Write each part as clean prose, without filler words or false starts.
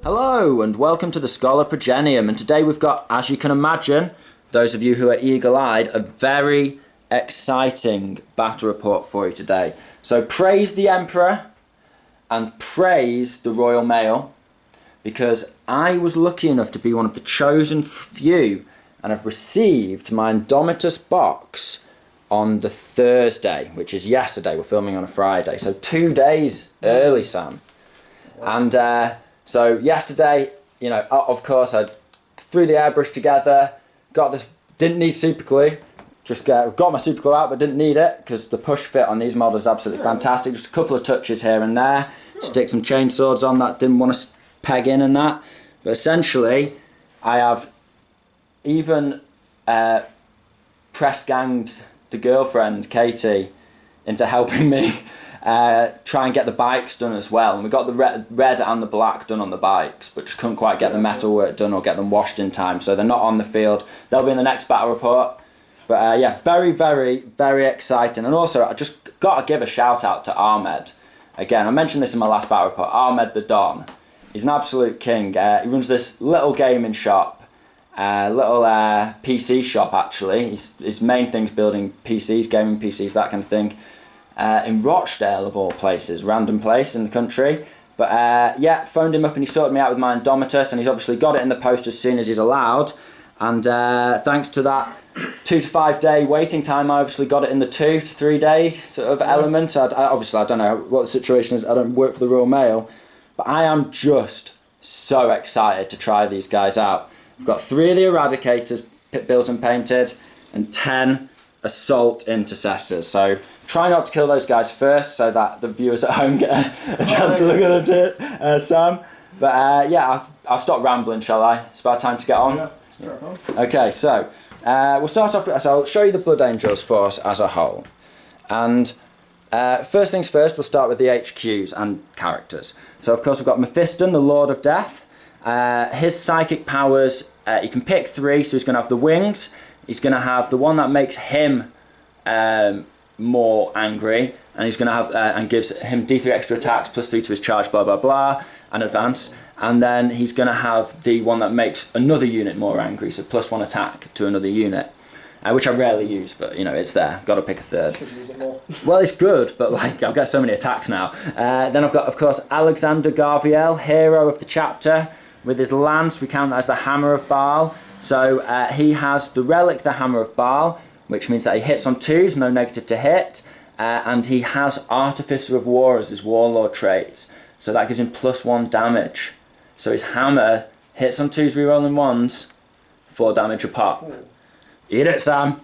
Hello and welcome to the Schola Progenium, and today we've got, as you can imagine, those of you who are eagle-eyed, a very exciting battle report for you today. So praise the Emperor and praise the Royal Mail, because I was lucky enough to be one of the chosen few and have received my Indomitus box on the Thursday, which is yesterday. We're filming on a Friday, so 2 days early, Sam. And so yesterday, you know, of course, I threw the airbrush together, didn't need super glue, just got my super glue out, but didn't need it because the push fit on these models is absolutely fantastic. Just a couple of touches here and there, stick some chain swords on that didn't want to peg in and that. But essentially, I have even press ganged the girlfriend, Katie, into helping me try and get the bikes done as well. And we got the red and the black done on the bikes, but just couldn't quite get the metal work done or get them washed in time. So they're not on the field. They'll be in the next battle report. But yeah, very, very, very exciting. And also, I just got to give a shout out to Ahmed. Again, I mentioned this in my last battle report. Ahmed the Don. He's an absolute king. He runs this little gaming shop. Little PC shop, actually. His main thing's building PCs, gaming PCs, that kind of thing. In Rochdale, of all places, random place in the country. But yeah, phoned him up and he sorted me out with my Indomitus, and he's obviously got it in the post as soon as he's allowed. And thanks to that 2 to 5 day waiting time, I obviously got it in the 2 to 3 day sort of element. Obviously, I don't know what the situation is. I don't work for the Royal Mail, but I am just so excited to try these guys out. I've got 3 of the Eradicators built and painted, and 10 Assault Intercessors. So try not to kill those guys first so that the viewers at home get a chance to look at it, Sam. But yeah, I'll stop rambling, shall I? It's about time to get on. Yeah, start off. Okay, so we'll start off. So I'll show you the Blood Angels force as a whole. And first things first, we'll start with the HQs and characters. So of course we've got Mephiston, the Lord of Death. His psychic powers, you can pick 3, so he's going to have the wings. He's going to have the one that makes him more angry, and he's going to have and gives him D3 extra attacks, +3 to his charge, blah blah blah, and advance. And then he's going to have the one that makes another unit more angry, so +1 attack to another unit, which I rarely use, but you know, it's there. Got to pick a third. Should use it more. Well, it's good, but like I've got so many attacks now. Then I've got, of course, Alexander Garviel, hero of the chapter. With his lance, we count that as the Hammer of Baal. So he has the relic, the Hammer of Baal, which means that he hits on 2s, no negative to hit. And he has Artificer of War as his warlord trait. So that gives him +1 damage. So his hammer hits on 2s, rerolling 1s, 4 damage a pop. Eat it, Sam.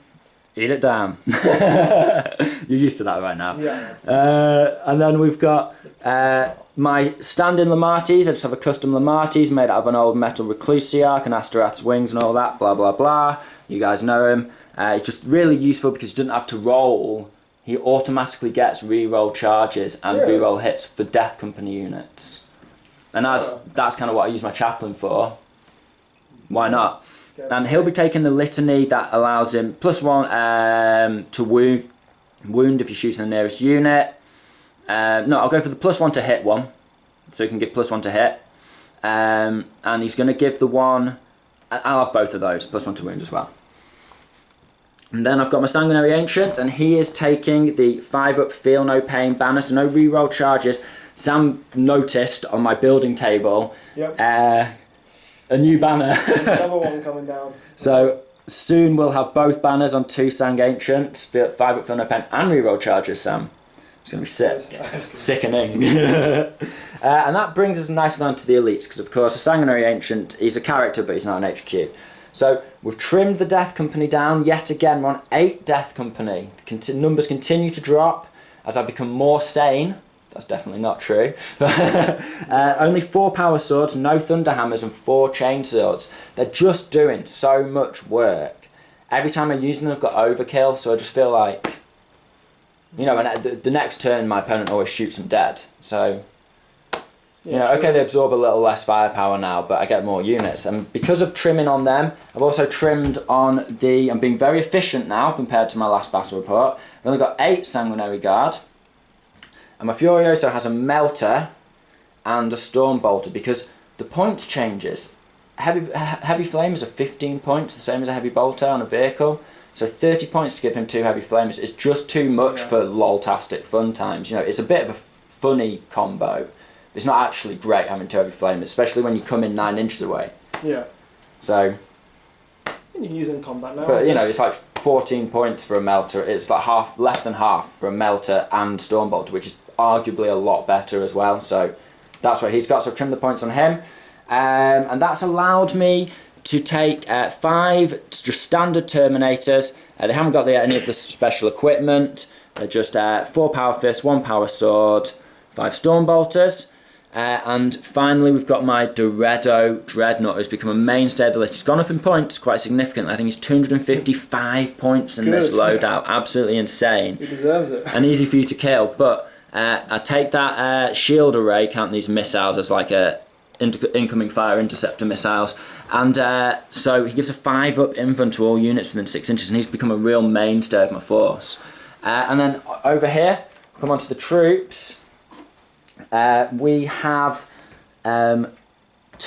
Eat it down. You're used to that right now. Yeah. And then we've got my stand-in Lamartes. I just have a custom Lamartes made out of an old metal Reclusiarch and Astorath's wings and all that, blah blah blah. You guys know him. It's just really useful because he doesn't have to roll. He automatically gets re-roll charges and re-roll hits for Death Company units. And that's kind of what I use my chaplain for. Why not? And he'll be taking the litany that allows him +1 to wound if you're shooting the nearest unit. No, I'll go for the +1 to hit one, so he can give +1 to hit. And he's going to give the one, I'll have both of those, +1 to wound as well. And then I've got my Sanguinary Ancient, and he is taking the 5-up Feel No Pain banner, so no reroll charges. Sam noticed on my building table a new banner. Another one coming down. So soon we'll have both banners on 2 Sang Ancients, 5-up Feel No Pain and reroll charges, Sam. It's going to be sick. Sickening. And that brings us nicely on to the elites, because of course a Sanguinary Ancient, he's a character but he's not an HQ. So we've trimmed the Death Company down yet again. We're on 8 Death Company. Numbers continue to drop as I become more sane. That's definitely not true. Only 4 power swords, no thunder hammers, and 4 chain swords. They're just doing so much work. Every time I use them I've got overkill, so I just feel like, you know, and the next turn my opponent always shoots them dead. So, you know, okay, they absorb a little less firepower now, but I get more units. And because of trimming on them, I've also trimmed on I'm being very efficient now compared to my last battle report. I've only got 8 Sanguinary Guard. And my Furioso has a Melter and a Storm Bolter, because the points changes. Heavy flamers are 15 points, the same as a heavy bolter on a vehicle. So 30 points to give him 2 heavy flamers is just too much for lol-tastic fun times. You know, it's a bit of a funny combo. It's not actually great having 2 heavy flamers, especially when you come in 9 inches away. Yeah. So. You can use it in combat now. But you know, it's like 14 points for a melter. It's like less than half for a melter and stormbolter, which is arguably a lot better as well. So that's what he's got. So I've trimmed the points on him. And that's allowed me to take 5 just standard Terminators. They haven't got any of the special equipment. They're just 4 Power Fists, 1 Power Sword, 5 Stormbolters. And finally we've got my Dorado Dreadnought, who's become a mainstay of the list. He's gone up in points quite significantly. I think he's 255 points in this loadout. Absolutely insane. He deserves it. And easy for you to kill. But I take that shield array, count these missiles as like a incoming fire interceptor missiles, and so he gives a 5 up invuln to all units within 6 inches, and he's become a real mainstay of my force. And then over here, come on to the troops. We have 2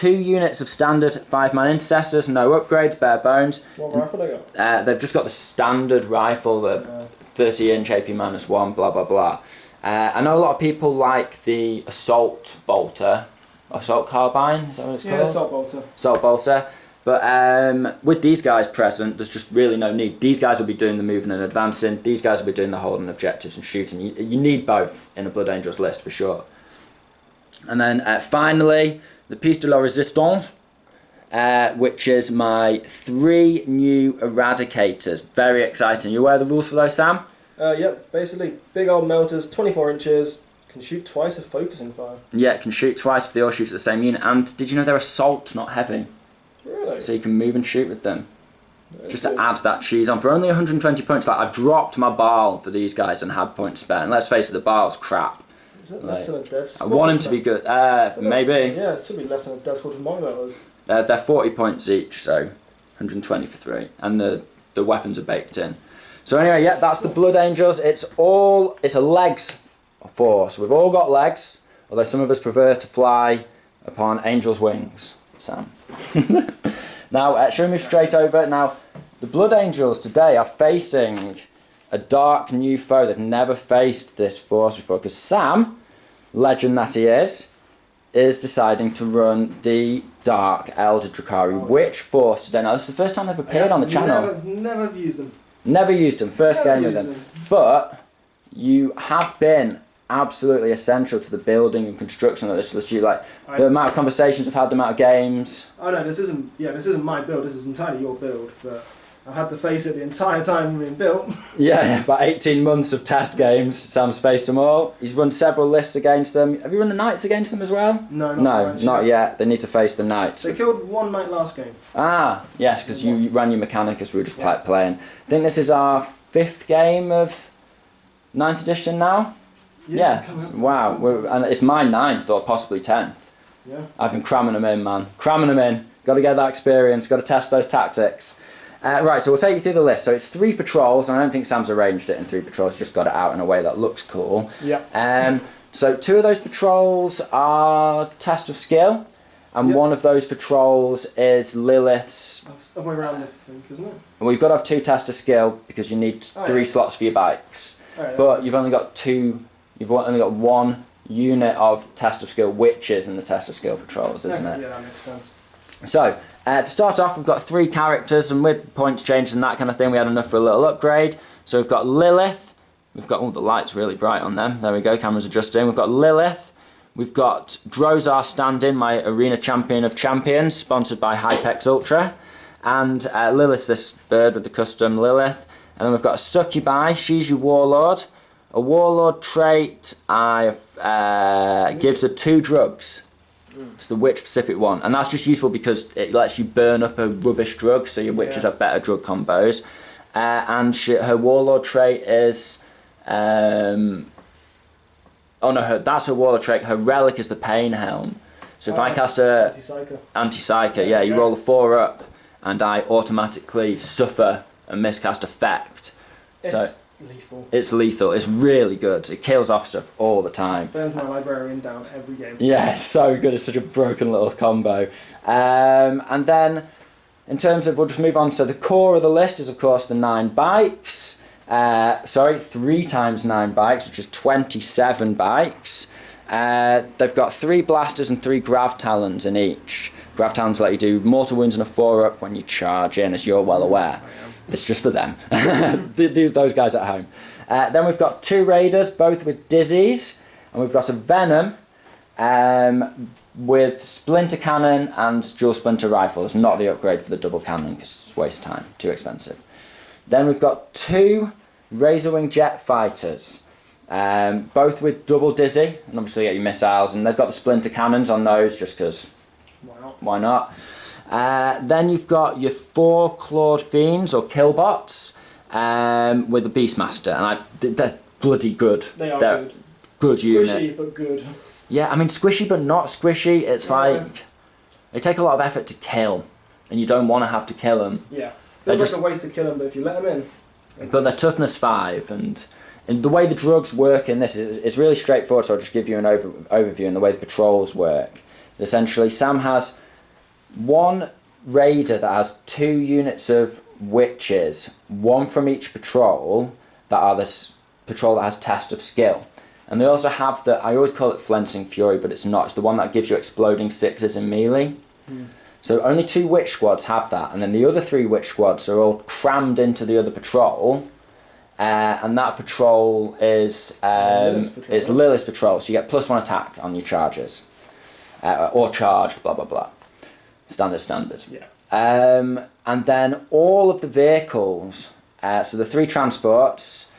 units of standard 5-man intercessors, no upgrades, bare bones. What rifle they got? They've just got the standard rifle, the 30-inch AP-1, blah blah blah. I know a lot of people like the assault bolter. Assault carbine, is that what it's called? Yeah, assault bolter. Assault bolter. But with these guys present, there's just really no need. These guys will be doing the moving and advancing. These guys will be doing the holding objectives and shooting. You need both in a Blood Angels list for sure. And then finally, the piece de la resistance, which is my 3 new Eradicators. Very exciting. You aware of the rules for those, Sam? Yep, basically big old melters, 24 inches. Can shoot twice of focusing fire. Yeah, can shoot twice if they all shoot at the same unit. And did you know they're assault, not heavy? Really? So you can move and shoot with them. Very Just good. to add that cheese on. For only 120 points, like I've dropped my Baal for these guys and had points spare. And let's face it, the Baal's crap. Is it less than a dev I squad? want him to be good. Maybe. Yeah, it should be less than a dev squad for my melters. They're 40 points each, so 120 for 3. And the weapons are baked in. So anyway, yeah, that's the Blood Angels. It's a legs force. We've all got legs, although some of us prefer to fly upon angels' wings. Sam. Now, shall we move straight over? Now, the Blood Angels today are facing a dark new foe. They've never faced this force before, because Sam, legend that he is deciding to run the Dark Elder Drukhari. Which force today? Now, this is the first time they've appeared on the channel. Never used them. Never used them. First Never game with used them. But you have been absolutely essential to the building and construction of this list. The amount of conversations we've had, the amount of games. Oh no, this isn't my build. This is entirely your build. But I've had to face it the entire time being built. Yeah, about 18 months of test games. Sam's faced them all. He's run several lists against them. Have you run the Knights against them as well? No, not yet. They need to face the Knights. They killed one knight last game. Ah, yes, because you ran your Mechanicus. We were just playing. I think this is our 5th game of 9th edition now. Yeah. Wow. And it's my 9th or possibly 10th. Yeah. I've been cramming them in, man. Cramming them in. Got to get that experience. Got to test those tactics. Right, so we'll take you through the list. So it's 3 patrols, and I don't think Sam's arranged it in 3 patrols. Just got it out in a way that looks cool. Yeah. So 2 of those patrols are test of skill, and 1 of those patrols is Lilith's. Way around, I think, isn't it? Well, you've got to have 2 test of skill because you need 3 slots for your bikes. Oh, yeah. But you've only got 2. You've only got 1 unit of test of skill, which is in the test of skill patrols, isn't it? Yeah, that makes sense. So, to start off, we've got 3 characters, and with points changed and that kind of thing, we had enough for a little upgrade. So we've got Lilith. We've got, the light's really bright on them. There we go, camera's adjusting. We've got Lilith. We've got Drozar Stand-In, my arena champion of champions, sponsored by Hypex Ultra. And Lilith's this bird with the custom Lilith. And then we've got a Succubi. She's your warlord. A warlord trait gives her 2 drugs. It's the witch specific one, and that's just useful because it lets you burn up a rubbish drug, so your witches have better drug combos. And her warlord trait is that's her warlord trait. Her relic is the pain helm. So if I cast a anti-psyker, you roll a 4 up, and I automatically suffer a miscast effect. lethal. It's lethal. It's really good. It kills off stuff all the time. Burns my librarian down every game. Yeah, it's so good. It's such a broken little combo. And then, in terms of, we'll just move on. So the core of the list is, of course, the 9 bikes. 3 times 9 bikes, which is 27 bikes. They've got 3 blasters and 3 grav talons in each. Grav talons let you do mortal wounds and a 4-up when you charge in, as you're well aware. It's just for them. Those guys at home. Then we've got 2 raiders, both with dizzies. And we've got a venom with splinter cannon and dual splinter rifles. Not the upgrade for the double cannon because it's waste time, too expensive. Then we've got 2 razorwing jet fighters, both with double dizzy, and obviously get your missiles. And they've got the splinter cannons on those just because why not? Then you've got your 4 clawed fiends or killbots with the beastmaster, and they're bloody good. They're good. Good squishy, unit. Squishy but good. Yeah, I mean squishy but not squishy. It's like they take a lot of effort to kill, and you don't want to have to kill them. Yeah, feels like a waste to kill them, but if you let them in. But they're toughness 5, and the way the drugs work in this is it's really straightforward. So I'll just give you an overview and the way the patrols work. Essentially, Sam has 1 raider that has 2 units of witches, 1 from each patrol that are this patrol that has test of skill. And they also have I always call it Flensing Fury, but it's not. It's the one that gives you exploding 6s in melee. So only 2 witch squads have that, and then the other 3 witch squads are all crammed into the other patrol. And that patrol is Lilith's patrol, so you get +1 attack on your charges. Or charge, blah blah blah. Standard. Yeah. And then all of the vehicles, so the 3 transports,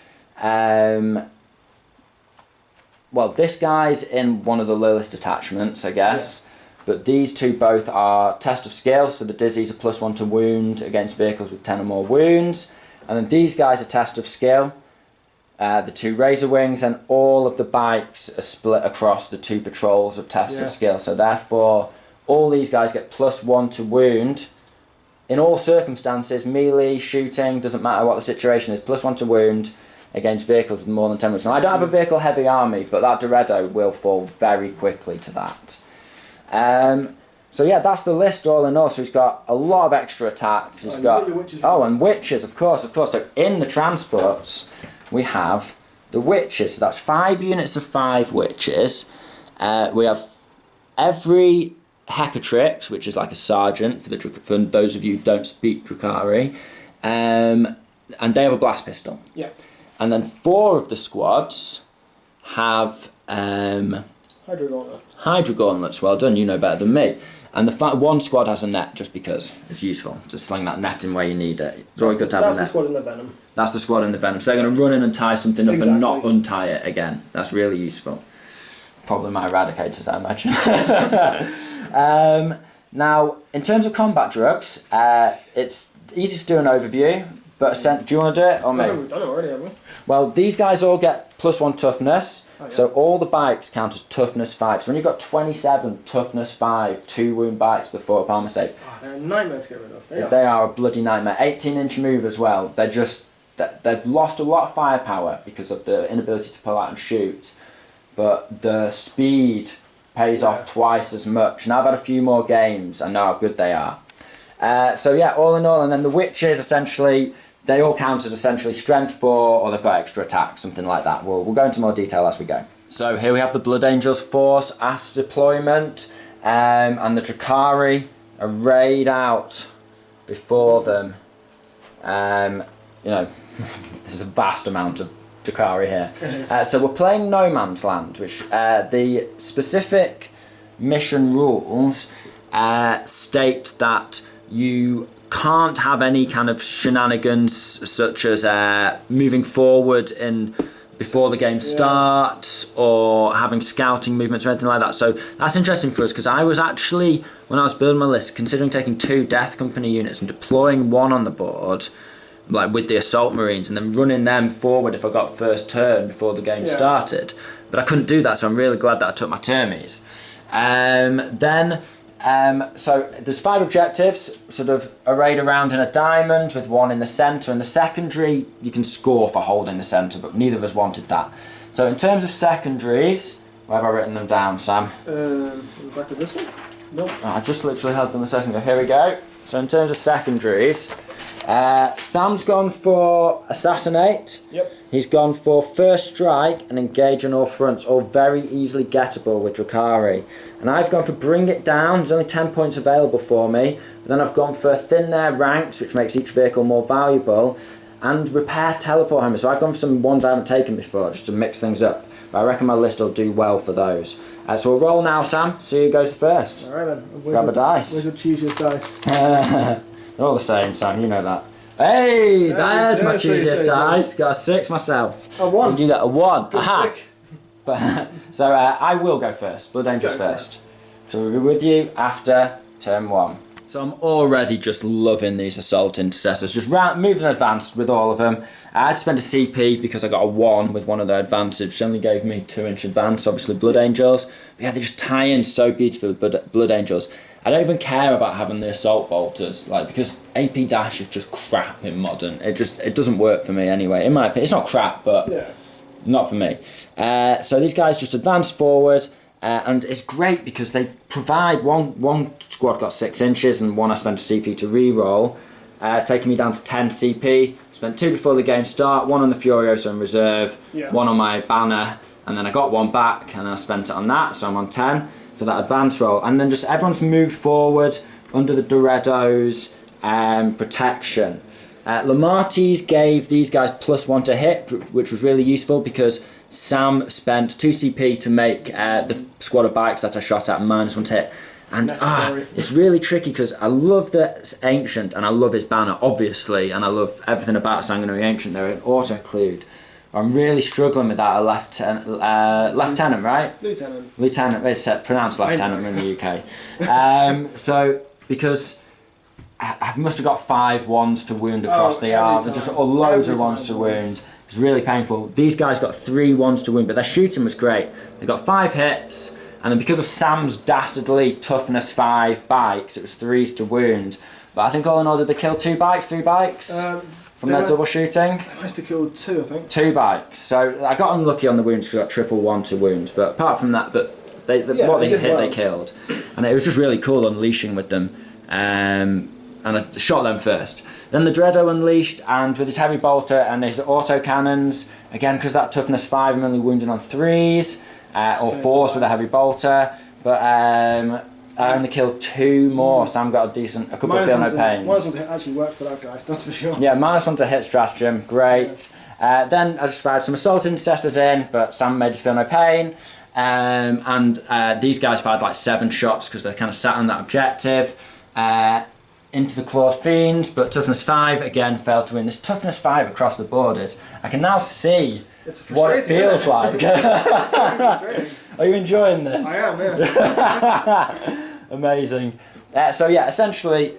well, this guy's in one of the Lilith detachments, I guess, but these 2 both are test of skill, so the dizzies are +1 to wound against vehicles with 10 or more wounds, and then these guys are test of skill, the 2 razor wings, and all of the bikes are split across the 2 patrols of test of skill, so therefore all these guys get +1 to wound in all circumstances, melee, shooting, doesn't matter what the situation is, +1 to wound against vehicles with more than 10 wounds. Now, I don't have a vehicle heavy army, but that Doredo will fall very quickly to that. So yeah, that's the list all in all. So he's got a lot of extra attacks. He's got and witches, of course. So in the transports, we have the witches. So that's 5 units of 5 witches. We have every Hecatrix, which is like a sergeant for those of you who don't speak Drukhari, and they have a blast pistol. Yeah. And then 4 of the squads have Hydro gauntlets. Well done, you know better than me. And the 1 squad has a net just because it's useful to sling that net in where you need it. It's always good to have a net. That's the squad in the Venom. That's the squad in the Venom. So they're going to run in and tie something up and not untie it again. That's really useful. Probably my eradicators, I imagine. Now, in terms of combat drugs, it's easy to do an overview. But do you want to do it or me? I think we've done it already, haven't we? Well, these guys all get +1 toughness. Oh, yeah. So all the bikes count as toughness 5. So when you've got 27 toughness 5, 2 wound bikes with 4 armor save. Oh, they're a nightmare to get rid of. They are a bloody nightmare. 18-inch move as well. They've lost a lot of firepower because of the inability to pull out and shoot. But the speed pays off twice as much. And I've had a few more games. I know how good they are. So yeah, all in all, and then the witches essentially, they all count as essentially strength 4, or they've got extra attack, something like that. We'll go into more detail as we go. So here we have the Blood Angels force after deployment, and the Drukhari arrayed out before them. There's a vast amount of Drukhari here. So we're playing No Man's Land, which the specific mission rules state that you can't have any kind of shenanigans such as moving forward before the game starts or having scouting movements or anything like that. So that's interesting for us because I was actually, when I was building my list, considering taking 2 Death Company units and deploying 1 on the board, like with the Assault Marines, and then running them forward if I got first turn before the game started. But I couldn't do that, so I'm really glad that I took my Termies. Then So there's 5 objectives sort of arrayed around in a diamond with 1 in the centre, and the secondary you can score for holding the centre, but neither of us wanted that. So in terms of secondaries, where have I written them down, Sam? Back to this one? No. I just literally had them a second ago. Here we go. So in terms of secondaries, Sam's gone for Assassinate. Yep. He's gone for First Strike and Engage on all fronts, all very easily gettable with Drukhari. And I've gone for Bring It Down. There's only 10 points available for me. But then I've gone for Thin Their Ranks, which makes each vehicle more valuable, and Repair Teleport Hammer. So I've gone for some ones I haven't taken before, just to mix things up. But I reckon my list will do well for those. So we'll roll now, Sam. See who goes first. Alright then. Grab a dice. Where's your cheesiest dice? They're all the same, Sam. You know that. Hey, there's my cheesiest dice. Got a 6 myself. A 1. And you got a 1. Good Aha. pick. But, so I will go first. Blood Angels Go for first. So we'll be with you after turn 1. So I'm already just loving these Assault Intercessors. Just moving advanced with all of them. I had to spend a CP because I got a 1 with one of their advances, which only gave me 2-inch advance, obviously Blood Angels. But yeah, they just tie in so beautifully with Blood Angels. I don't even care about having the Assault Bolters, like, because AP Dash is just crap in Modern. It doesn't work for me anyway. In my opinion, it's not crap, but Yeah. not for me. So these guys just advance forward. And it's great because they provide one squad got 6 inches and one I spent a CP to re-roll, taking me down to 10 CP. Spent 2 before the game start, 1 on the Furiosa in reserve, 1 on my banner, and then I got 1 back and then I spent it on that, so I'm on 10 for that advance roll. And then just everyone's moved forward under the Doredo's protection. Lamartis gave these guys +1 to hit, which was really useful because Sam spent 2 CP to make the squad of bikes that I shot at -1 to hit. And it's really tricky because I love the Ancient and I love his banner, obviously, and I love everything about Sanguinary Ancient. They're an auto-include. I'm really struggling with that. Lieutenant, right? Lieutenant. It's pronounced Lieutenant in the UK. So, because I must have got 5 ones to wound across the arm, and just loads of ones to wound. It's really painful. These guys got 3 ones to wound, but their shooting was great. They got 5 hits, and then because of Sam's dastardly toughness 5 bikes, it was 3s to wound. But I think all in all, did they kill 2 bikes, 3 bikes from their double shooting? They must have killed 2, I think. 2 bikes. So I got unlucky on the wounds because I got triple 1 to wound. But apart from that, what they hit, well. They killed, and it was just really cool unleashing with them. And I shot them first. Then the Dreado unleashed, and with his heavy bolter and his auto cannons, again because that toughness 5, I'm only wounding on 3s or 4s with a heavy bolter. But I only killed 2 more. Sam got a couple of feel no pains. -1 to hit actually worked for that guy, that's for sure. Yeah, -1 to hit stratagem, great. Then I just fired some Assault Intercessors in, but Sam made us feel no pain. And these guys fired like 7 shots because they kind of sat on that objective. Into the Clawed Fiends, but toughness 5 again failed to win. This toughness 5 across the board I can now see what it feels like. Are you enjoying this? I am, yeah. Amazing. So yeah, essentially,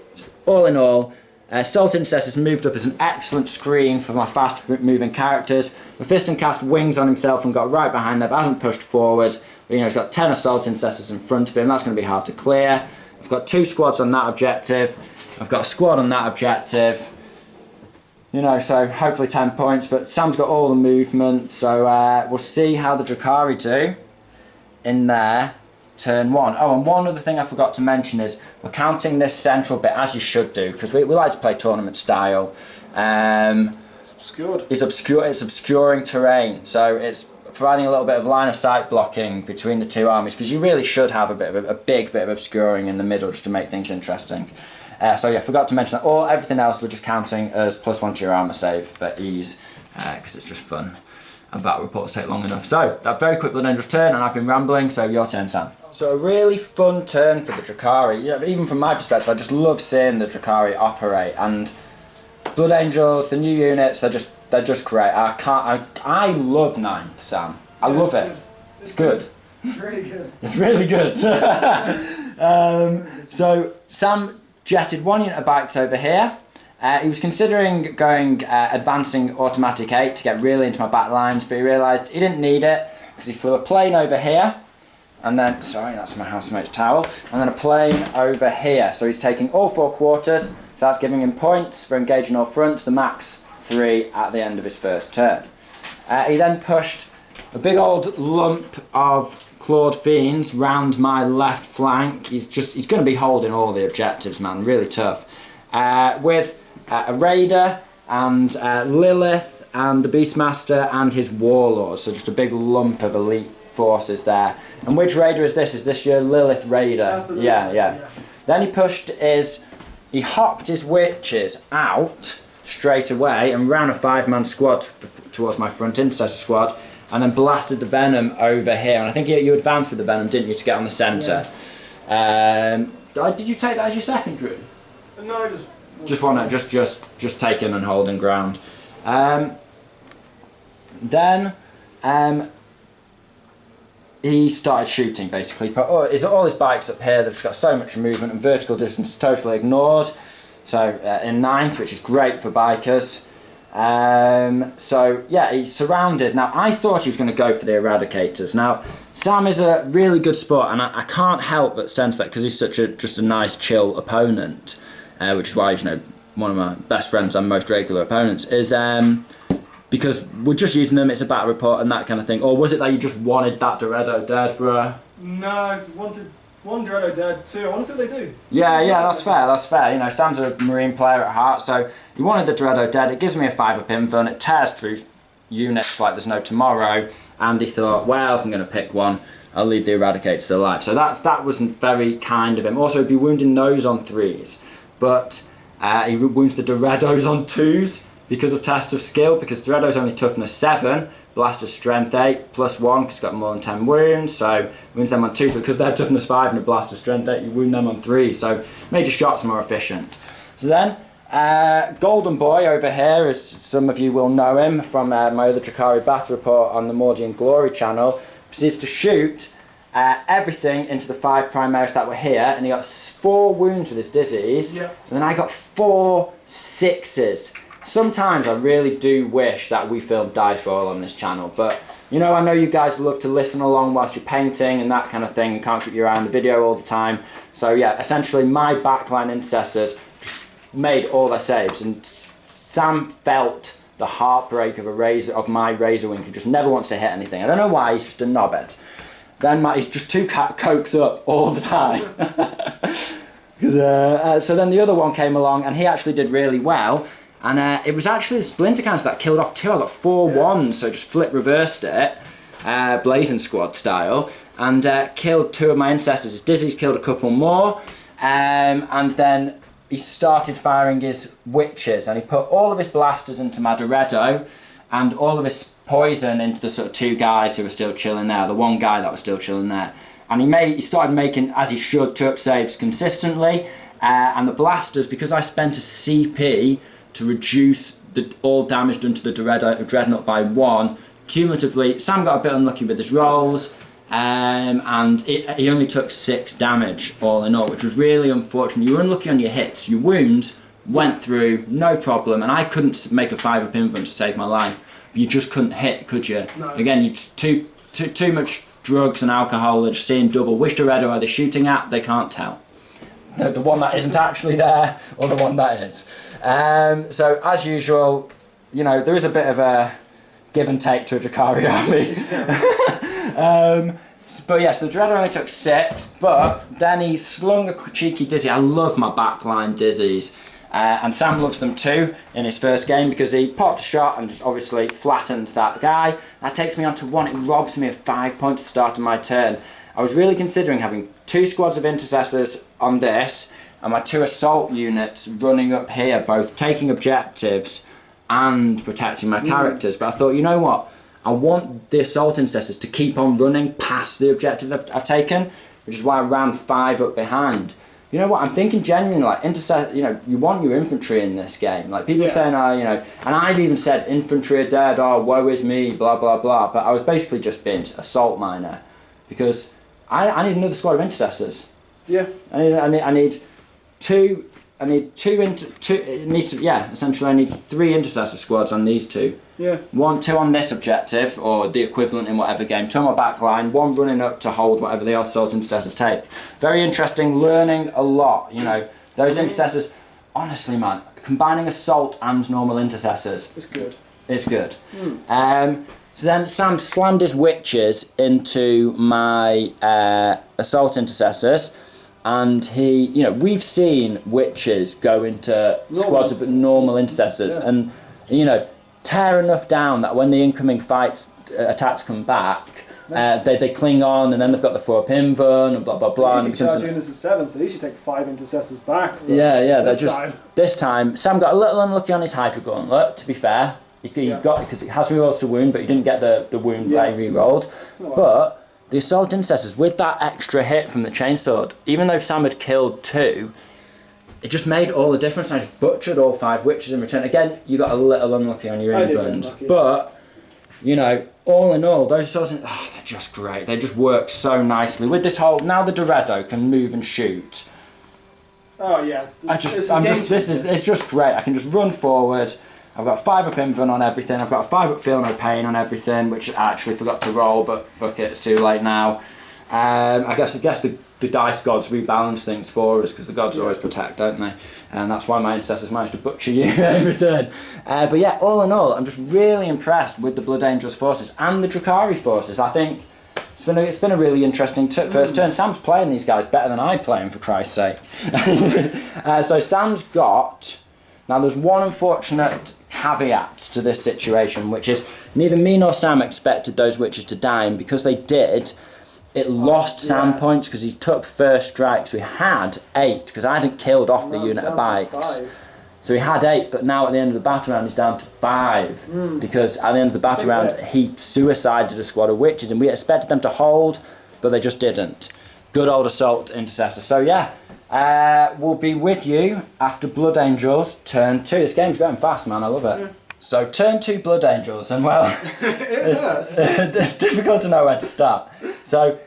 all in all, Assault Intercessors moved up as an excellent screen for my fast moving characters. Mephiston cast wings on himself and got right behind them, but hasn't pushed forward. But, he's got 10 Assault Intercessors in front of him. That's going to be hard to clear. I've got 2 squads on that objective. I've got a squad on that objective. So hopefully 10 points. But Sam's got all the movement, so we'll see how the Drukhari do in their turn 1. Oh, and one other thing I forgot to mention is we're counting this central bit, as you should do, because we like to play tournament style. It's obscured. It's obscuring terrain, so it's providing a little bit of line of sight blocking between the 2 armies, because you really should have a big bit of obscuring in the middle just to make things interesting. So yeah, forgot to mention that. Everything else we're just counting as +1 to your armour save for ease, because it's just fun. And battle reports take long enough. So, that very quick Blood Angel's turn, and I've been rambling, so your turn, Sam. So a really fun turn for the Drukhari. Even from my perspective, I just love seeing the Drukhari operate, and Blood Angels, the new units, they're just great. I love 9th, Sam. I love it. It's good. It's really good. It's really good. So Sam jetted 1 unit of bikes over here. He was considering going advancing automatic 8 to get really into my back lines, but he realised he didn't need it because he flew a plane over here, and then, sorry, that's my housemate's towel, and then a plane over here. So he's taking all 4 quarters, so that's giving him points for engaging all fronts, the max 3 at the end of his first turn. He then pushed a big old lump of clawed fiends round my left flank. He's going to be holding all the objectives, man, really tough. With a raider and Lilith and the Beastmaster and his warlord, so just a big lump of elite forces there. And which raider is this? Is this your Lilith raider? That's the Lilith yeah. Then he hopped his witches out straight away and ran a 5-man squad towards my front intercessor squad, and then blasted the venom over here. And I think you advanced with the venom, didn't you, to get on the centre? Yeah. Did you take that as your secondary? No, I just taking and holding ground. Then he started shooting, basically. Put all his bikes up here. They've just got so much movement, and vertical distance is totally ignored. So in 9th, which is great for bikers. So yeah, he's surrounded. Now I thought he was going to go for the Eradicators. Now Sam is a really good spot, and I can't help but sense that because he's such just a nice, chill opponent, which is why he's one of my best friends and most regular opponents is because we're just using them. It's a battle report and that kind of thing. Or was it that you just wanted that Dorado dead, bruh? No, I wanted one Dorado dead too. I want to see what they do. Yeah, that's fair. Sam's a Marine player at heart, so he wanted the Dorado dead. It gives me a 5-up info and it tears through units like there's no tomorrow. And he thought, well, if I'm going to pick one, I'll leave the Eradicators alive. So that wasn't very kind of him. Also, he'd be wounding those on 3s, but he wounds the Dorados on 2s because of test of skill, because Dorado's only toughness 7, Blaster's strength 8, plus 1, because he's got more than 10 wounds, so wounds them on 2s, but because they're toughness 5 and a Blaster's strength 8, you wound them on 3, so major shots more efficient. So then, Golden Boy over here, as some of you will know him from my other Drukhari battle report on the Mordian Glory channel, proceeds to shoot everything into the 5 Primaris that were here, and he got 4 wounds with his dizzies, and then I got 4 6s. Sometimes I really do wish that we filmed dice roll on this channel, but I know you guys love to listen along whilst you're painting and that kind of thing, and can't keep your eye on the video all the time. So yeah, essentially my backline intercessors just made all their saves, and Sam felt the heartbreak of my Razor Wing, who just never wants to hit anything. I don't know why, he's just a knobhead. Then he's just too cokes up all the time. So then the other one came along, and he actually did really well. And it was actually the Splinter Cans that killed off 2. I got 4 1s, so just reversed it, Blazing Squad style, and killed 2 of my intercessors. Dizzy's killed a couple more, and then he started firing his witches, and he put all of his blasters into my Doretto, and all of his poison into the sort of 2 guys who were still chilling there, the 1 guy that was still chilling there. And he started making, as he should, 2-up saves consistently, and the blasters, because I spent a CP to reduce all damage done to the Dreadnought by 1. Cumulatively, Sam got a bit unlucky with his rolls, and he only took 6 damage all in all, which was really unfortunate. You were unlucky on your hits. Your wounds went through, no problem, and I couldn't make a 5-up invuln to save my life. You just couldn't hit, could you? No. Again, you just too much drugs and alcohol. They're just seeing double. Which Dorado are they shooting at? They can't tell. The one that isn't actually there, or the one that is. So as usual, there is a bit of a give and take to a Drukhari army. But yes, the Dreader only took 6, but then he slung a cheeky dizzy. I love my backline dizzies. And Sam loves them too in his first game, because he popped a shot and just obviously flattened that guy. That takes me on to 1. It robs me of 5 points at the start of my turn. I was really considering having 2 squads of intercessors on this, and my 2 assault units running up here, both taking objectives and protecting my characters. But I thought, you know what? I want the assault intercessors to keep on running past the objective I've taken, which is why I ran 5 up behind. You know what? I'm thinking genuinely, like, you want your infantry in this game. Like, people are saying, and I've even said infantry are dead, woe is me, blah, blah, blah. But I was basically just being assault miner, because I need another squad of intercessors. Yeah. I need 2 it needs to, yeah, essentially I need 3 intercessor squads on these 2. Yeah. 2 on this objective, or the equivalent in whatever game, 2 on my back line, 1 running up to hold whatever the assault intercessors take. Very interesting, learning a lot, you know. Those intercessors, honestly man, combining assault and normal intercessors. It's good. It's good. So then Sam slammed his witches into my assault intercessors. And he, you know, we've seen witches go into squads of normal intercessors and, you know, tear enough down that when the incoming attacks come back, they cling on, and then they've got the 4 pin run and blah blah blah. They usually charge units of 7, so they usually take 5 intercessors back. Yeah. This time Sam got a little unlucky on his Hydra Gauntlet. To be fair, he got, because it has rerolls to wound, but he didn't get the wound they rerolled. But the assault intercessors, with that extra hit from the chainsword, even though Sam had killed 2, it just made all the difference. I just butchered all 5 witches in return. Again, you got a little unlucky on your invent, but you know, all in all, those assault they're just great. They just work so nicely with this whole. Now the Doretto can move and shoot. Oh yeah. It's just great. I can just run forward. I've got 5 up invuln on everything. I've got a 5 up feel no pain on everything, which I actually forgot to roll, but fuck it, it's too late now. I guess the dice gods rebalance things for us, because the gods always protect, don't they? And that's why my intercessors managed to butcher you in return. But yeah, all in all, I'm just really impressed with the Blood Angels forces and the Drukhari forces. I think it's been a really interesting first turn. Sam's playing these guys better than I play them, for Christ's sake. So Sam's got. Now there's one unfortunate caveat to this situation, which is neither me nor Sam expected those witches to die, and because they did, it lost Sam points because he took first strike. So he had 8, because I hadn't killed off the unit of bikes. So he had 8, but now at the end of the battle round he's down to 5, because at the end of the battle round he suicided a squad of witches, and we expected them to hold, but they just didn't. Good old assault intercessor. So yeah, we'll be with you after Blood Angels turn 2. This game's going fast, man. I love it. So turn 2 Blood Angels, and well, it's difficult to know where to start. So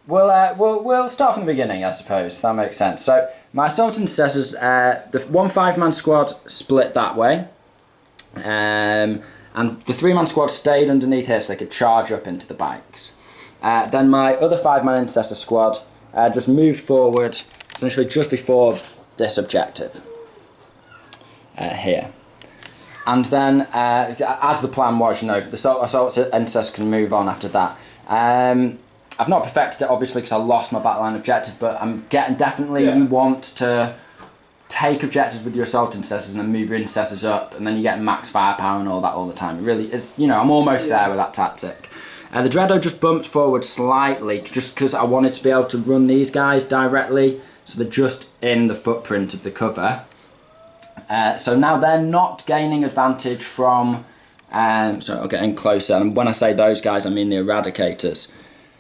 we'll start from the beginning, I suppose. That makes sense. So my assault intercessors, the 1 5-man squad split that way, and the 3-man squad stayed underneath here so they could charge up into the bikes. Then my other 5-man intercessor squad just moved forward, essentially just before this objective here. And then, as the plan was, you know, the assault intercessor can move on after that. I've not perfected it, obviously, because I lost my battleline objective, but I'm getting you want to take objectives with your assault intercessors and then move your intercessors up, and then you get max firepower and all that all the time. It really, it's, you know, I'm almost there with that tactic. The Dreado just bumped forward slightly, just because I wanted to be able to run these guys directly, so they're just in the footprint of the cover. So now they're not gaining advantage from, sorry, I'll get in closer, and when I say those guys I mean the Eradicators.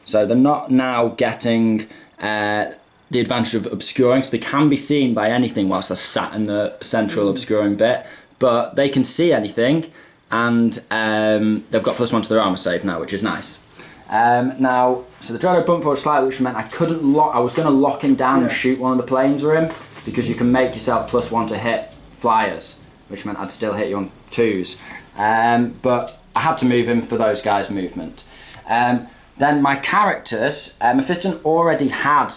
So they're not now getting the advantage of obscuring, so they can be seen by anything whilst they're sat in the central obscuring bit, but they can see anything, and they've got +1 to their armor save now, which is nice. Now, so the Dreado bumped forward slightly, which meant I couldn't lock. I was going to lock him down and shoot one of the planes with him, because you can make yourself +1 to hit flyers, which meant I'd still hit you on 2s. But I had to move him for those guys' movement. Then my characters, Mephiston already had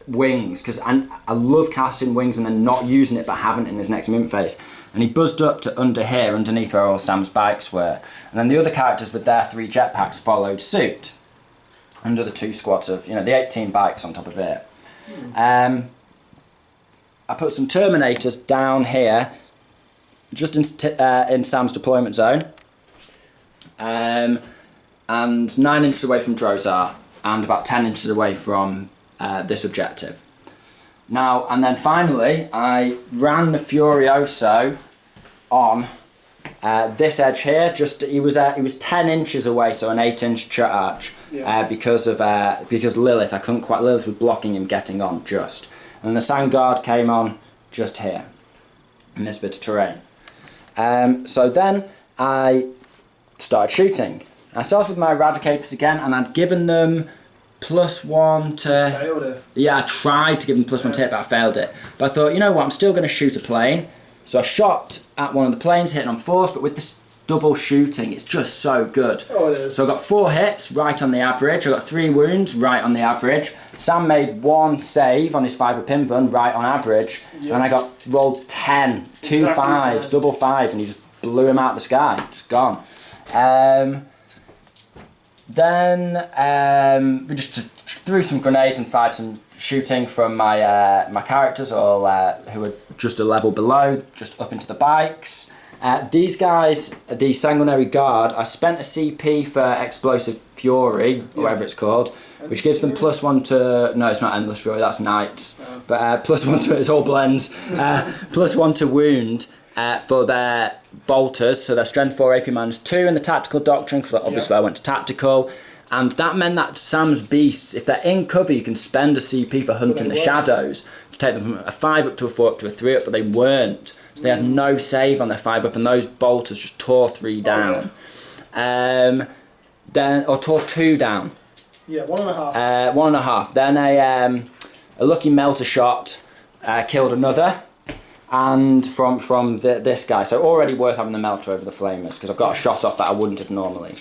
wings, because I love casting wings and then not using it, but having it in his next movement phase. And he buzzed up to under here, underneath where all Sam's bikes were. And then the other characters with their 3 jetpacks followed suit, under the 2 squads of, you know, the 18 bikes on top of it. I put some Terminators down here, just in Sam's deployment zone, and 9 inches away from Drozar, and about 10 inches away from this objective. Now, and then finally, I ran the Furioso on this edge here. He was 10 inches away, so an 8-inch charge, because Lilith. Lilith was blocking him getting on just. And the Sand Guard came on just here, in this bit of terrain. So then I started shooting. I started with my Eradicators again, and I'd given them +1 to... Failed it. Yeah, I tried to give them +1 to hit, but I failed it. But I thought, you know what, I'm still going to shoot a plane. So I shot at one of the planes, hitting on force, but with this double shooting, it's just so good. Oh, it is. So I got 4 hits, right on the average. I got 3 wounds, right on the average. Sam made 1 save on his 5 pinfun, right on average. Yep. And I got rolled 10, 2 5s, double 5s, and he just blew him out of the sky, just gone. Then we just threw some grenades and fired some shooting from my characters, all who were just a level below, just up into the bikes. These guys, the Sanguinary Guard, I spent a CP for Explosive Fury, or whatever it's called, which gives them +1 to... No, it's not Endless Fury, that's Knights. Oh. But +1 to... It's all blends. +1 to wound for their bolters, so their Strength 4, AP -2 in the Tactical Doctrine, because obviously I went to Tactical. And that meant that Sam's beasts, if they're in cover, you can spend a CP for Hunting the Shadows to take them from a 5 up to a 4 up to a 3 up, but they weren't. So they had no save on their 5 up, and those bolters just tore 3 down. Or tore 2 down. Yeah, 1.5. 1.5. Then a lucky melter shot killed another. And from this guy, so already worth having the melter over the flamers, because I've got a shot off that I wouldn't have normally.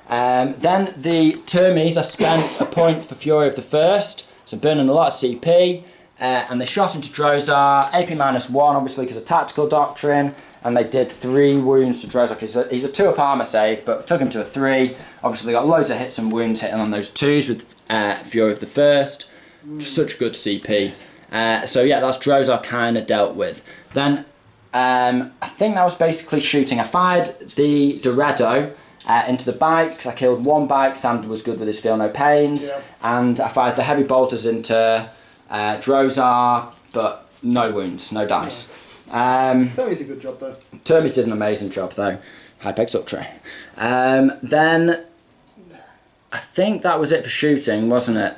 Then the Termies, I spent a point for Fury of the First, so burning a lot of CP, and they shot into Drozar, AP -1 obviously because of Tactical Doctrine, and they did 3 wounds to Drozar. He's a 2 up armor save, but took him to a 3. Obviously they got loads of hits and wounds hitting on those 2s with Fury of the First. Just such good CP. So yeah, that's Drozar kind of dealt with. Then I think that was basically shooting. I fired the Doredo into the bikes. I killed 1 bike. Sam was good with his Feel No Pains. Yep. And I fired the heavy bolters into Drozar, but no wounds, no dice. Termies a good job though. Termies did an amazing job though. Hypex Ultra. Then I think that was it for shooting, wasn't it?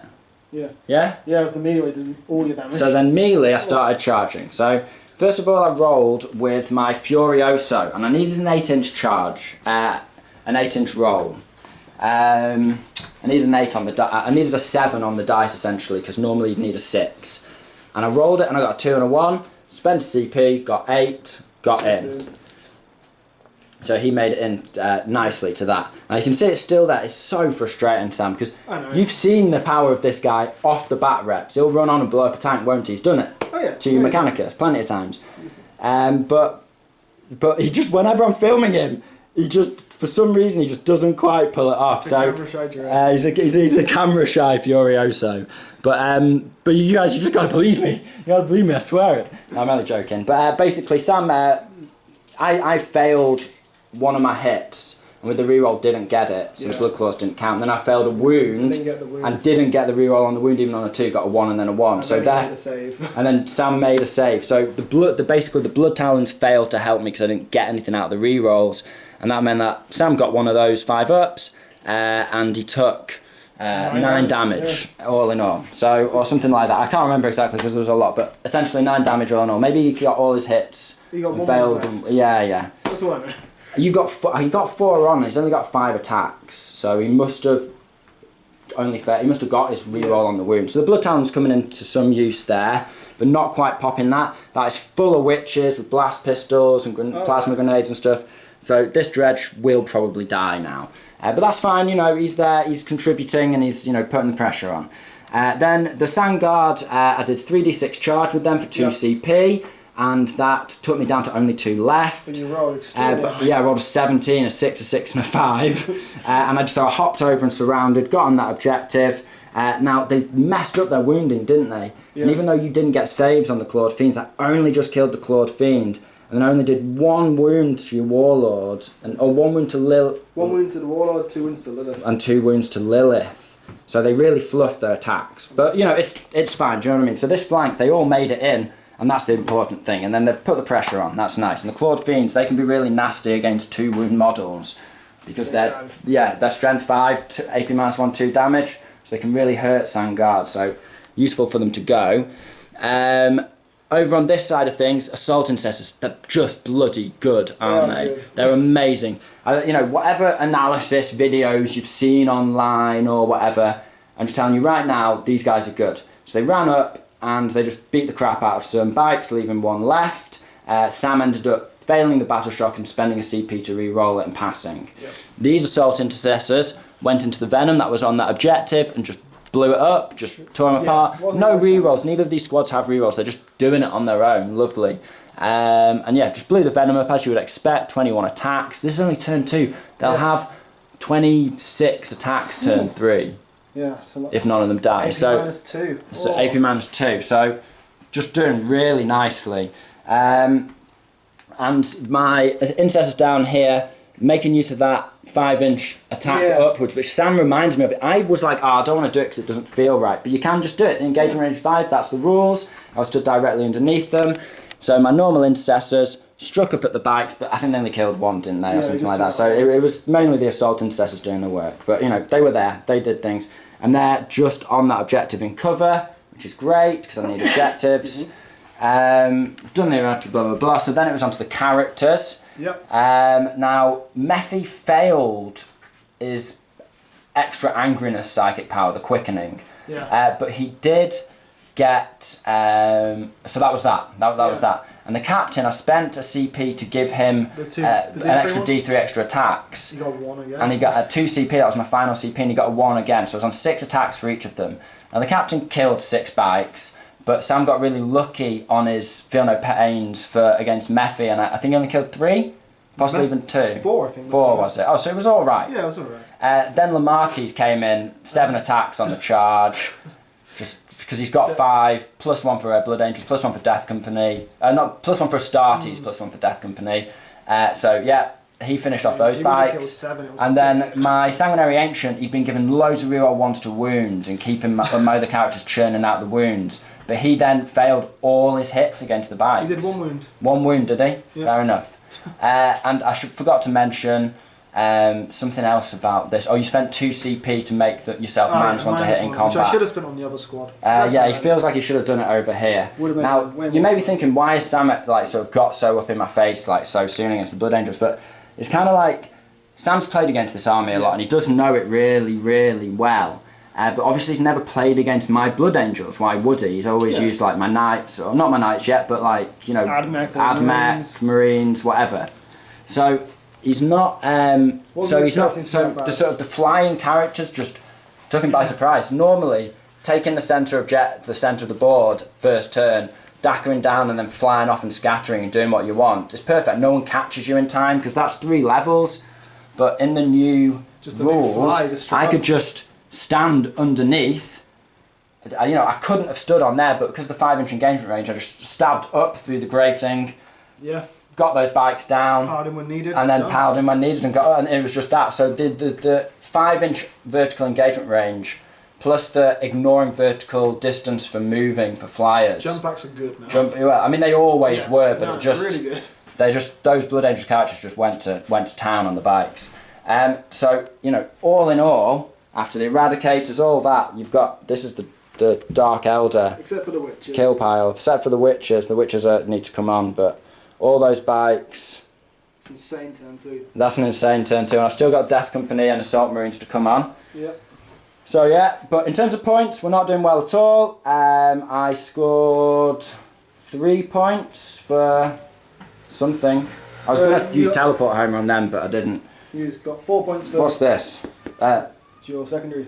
Yeah. Yeah? Yeah, it was the melee did all your damage. So then melee I started charging. So first of all I rolled with my Furioso, and I needed an 8-inch charge, an 8-inch roll. I needed an 8 on the I needed a 7 on the dice essentially, because normally you'd need a 6. And I rolled it and I got a 2 and a 1, spent CP, got 8, got in. So he made it in nicely to that. Now you can see it's still there. It's so frustrating, Sam, because you've seen the power of this guy off the bat reps. He'll run on and blow up a tank, won't he? He's done it. Oh, yeah. To Mechanicus plenty of times. But he just, whenever I'm filming him, he just, for some reason, he just doesn't quite pull it off. So he's a camera shy Furioso. But you guys, you just gotta believe me. You gotta believe me. I swear it. No, I'm only joking. But basically, Sam, I failed one of my hits, and with the reroll didn't get it, so the blood claws didn't count. Then I failed a wound, and didn't get the reroll on the wound, even on a 2, got a 1 and then a 1. So and then Sam made a save. So basically the blood talons failed to help me because I didn't get anything out of the rerolls, and that meant that Sam got one of those 5 ups, and he took 9 damage all in all. So, or something like that. I can't remember exactly because there was a lot, but essentially 9 damage all in all. Maybe he got all his hits. He got and failed. Yeah. That's all I know. He got 4 on, and he's only got 5 attacks, so he must have got his reroll on the wound. So the blood talon's coming into some use there, but not quite popping that. That is full of witches with blast pistols and plasma grenades and stuff. So this dredge will probably die now, but that's fine. You know, he's there, he's contributing, and he's putting the pressure on. Then the Sandguard, I did 3d6 charge with them for 2 CP. And that took me down to only 2 left. And you rolled extremely I rolled a 17, a 6, a 6 and a 5. And I hopped over and surrounded, got on that objective. Now, they messed up their wounding, didn't they? Yeah. And even though you didn't get saves on the Clawed Fiends, I only just killed the Clawed Fiend. And then I only did 1 wound to your Warlord, or 1 wound to Lilith. 1 wound to the Warlord, 2 wounds to Lilith. And 2 wounds to Lilith. So they really fluffed their attacks. But, it's fine, do you know what I mean? So this flank, they all made it in. And that's the important thing. And then they've put the pressure on. That's nice. And the Clawed Fiends, they can be really nasty against 2 wound models. Because they're strength 5, AP -1, 2 damage. So they can really hurt Sandguard. So useful for them to go. Over on this side of things, Assault Incessors, they're just bloody good, aren't they? Good. They're amazing. Whatever analysis videos you've seen online or whatever, I'm just telling you right now, these guys are good. So they ran up and they just beat the crap out of some bikes, leaving one left. Sam ended up failing the battle shock and spending a CP to re-roll it and passing. Yep. These assault intercessors went into the venom that was on that objective and just blew it up, just tore them apart. No re-rolls, neither of these squads have re-rolls, they're just doing it on their own, lovely. And yeah, just blew the venom up as you would expect, 21 attacks. This is only turn 2, they'll have 26 attacks turn 3. Yeah, so if none of them die. AP so -2. So AP -2. So just doing really nicely. And my intercessors down here, making use of that 5-inch attack upwards, which Sam reminded me of it. I was like, I don't want to do it because it doesn't feel right. But you can just do it. The engagement range 5, that's the rules. I was stood directly underneath them. So my normal intercessors struck up at the bikes, but I think they only killed one, didn't they, or something like that. So it was mainly the assault intercessors doing the work. But, you know, they were there. They did things. And they're just on that objective in cover, which is great, because I need objectives. I've done the erratic blah, blah, blah. So then it was onto the characters. Yep. Now, Mephi failed his extra angriness psychic power, the quickening. Yeah. But he did get... so that was that. That was that. And the captain, I spent a CP to give him an extra D3 extra attacks. He got 1 again. And he got a 2 CP, that was my final CP, and he got a 1 again. So I was on 6 attacks for each of them. Now the captain killed 6 bikes, but Sam got really lucky on his feel no pains against Mephi, and I think he only killed 3, possibly even 2. 4, I think. 4 was it? Oh, so it was alright. Yeah, it was alright. Then Lamartis came in, 7 attacks on the charge, just because he's got 5, plus 1 for Blood Angels, plus 1 for Death Company. Not plus 1 for Astartes, plus 1 for Death Company. So yeah, he finished off those bikes. 7, and then my Sanguinary Ancient, he'd been given loads of reroll 1s to wound and keeping my other characters churning out the wounds. But he then failed all his hits against the bikes. He did 1 wound. 1 wound, did he? Yeah. Fair enough. And I forgot to mention something else about this. Oh, you spent 2 CP to make yourself -1 to hit in combat. Which I should have spent on the other squad. Yeah, he feels like he should have done it over here. Now, you may be thinking, why is Sam like sort of got so up in my face like so soon against the Blood Angels? But it's kind of like Sam's played against this army a lot, and he does know it really, really well. But obviously he's never played against my Blood Angels. Why would he? He's always used like my Knights, or not my Knights yet, but like, you know, Admech, Marines, whatever. So he's not. So the sort of the flying characters just took him by surprise. Normally, taking the centre of the board first turn, dackering down and then flying off and scattering and doing what you want is perfect. No one catches you in time because that's 3 levels. But in the new rules, I could just stand underneath. You know, I couldn't have stood on there, but because of the 5-inch engagement range, I just stabbed up through the grating. Yeah. Got those bikes down. Piled in when needed. And then piled in when needed, and it was just that. So the 5-inch vertical engagement range, plus the ignoring vertical distance for moving for flyers. Jump packs are good now. Well, I mean they always were, but it just really good. Those Blood Angels characters just went to town on the bikes. So you know, all in all, after the Eradicators, all that, you've got this is the Dark Elder. Except for the Witches. Kill pile. Except for the Witches. The Witches need to come on, but all those bikes. It's insane turn 2. That's an insane turn 2, and I've still got Death Company and Assault Marines to come on. Yep. So yeah, but in terms of points, we're not doing well at all. I scored 3 points for something. I was going to use Teleport Homer on them, but I didn't. You've got 4 points for... What's this? It's your secondary.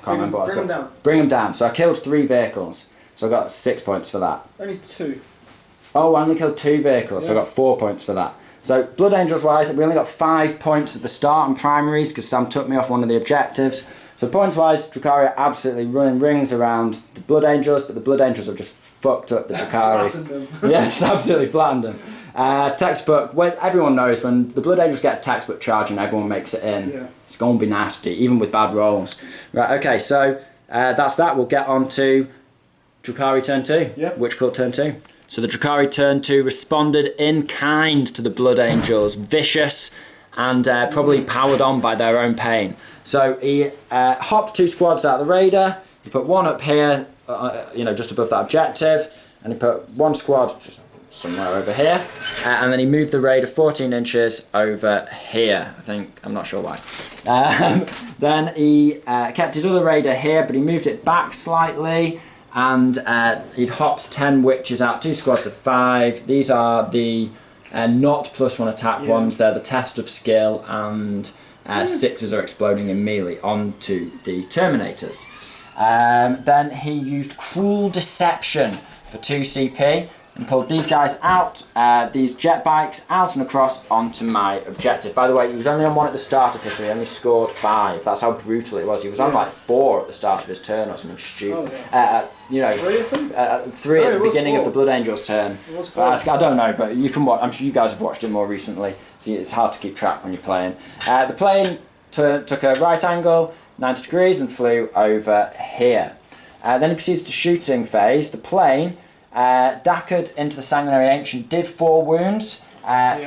Can't remember what I said. Bring them down. Bring them down. So I killed 3 vehicles, so I got 6 points for that. Only 2. Oh, I only killed 2 vehicles, so I got 4 points for that. So, Blood Angels wise, we only got 5 points at the start on primaries because Sam took me off one of the objectives. So, points wise, Drukhari are absolutely running rings around the Blood Angels, but the Blood Angels have just fucked up the Drukharis. Yeah, just absolutely flattened them. Textbook, everyone knows when the Blood Angels get a textbook charge and everyone makes it in, it's going to be nasty, even with bad rolls. Right, okay, so that's that. We'll get on to Drukhari turn 2. Witch Cult turn 2. So the Drukhari turn 2 responded in kind to the Blood Angels, vicious and probably powered on by their own pain. So he hopped 2 squads out of the raider, he put 1 up here, you know, just above that objective, and he put 1 squad just somewhere over here, and then he moved the raider 14 inches over here, I think, I'm not sure why. Then he kept his other raider here, but he moved it back slightly, and he'd hopped 10 witches out, 2 squads of 5. These are the not +1 attack ones. They're the test of skill, and 6s are exploding in melee onto the Terminators. Then he used Cruel Deception for 2 CP and pulled these guys out, these jet bikes out and across onto my objective. By the way, he was only on 1 at the start of his, so he only scored 5. That's how brutal it was. He was on like 4 at the start of his turn or something stupid. You know, 3 of them? 3 at the beginning of the Blood Angels turn. It was 4. I don't know, but you can watch. I'm sure you guys have watched it more recently, so it's hard to keep track when you're playing. The plane took a right angle, 90 degrees, and flew over here. Then he proceeds to shooting phase. The plane dackered into the Sanguinary Ancient, did 4 wounds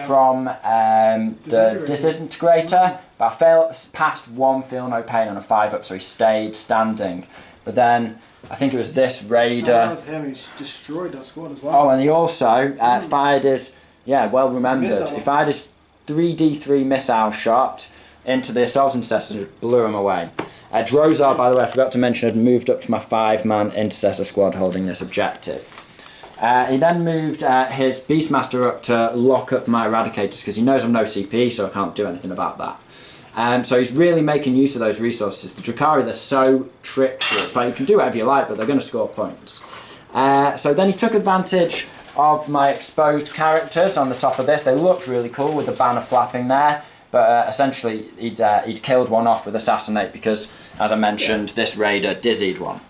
from the Disintegrator, but I passed 1 feel no pain on a 5-up, so he stayed standing. But then I think it was this Raider. That was him, he destroyed that squad as well. Oh, and he also fired his, well remembered, Missile. he fired his 3D3 missile shot into the Assault Intercessors and blew him away. Drozar, by the way, I forgot to mention, had moved up to my 5-man Intercessor squad holding this objective. He then moved his Beastmaster up to lock up my Eradicators because he knows I'm no CP, so I can't do anything about that. So he's really making use of those resources. The Drukhari, they're so tricky. It's like you can do whatever you like, but they're going to score points. So then he took advantage of my exposed characters on the top of this. They looked really cool with the banner flapping there. But essentially, he'd killed one off with Assassinate because, as I mentioned, this Raider dizzied one.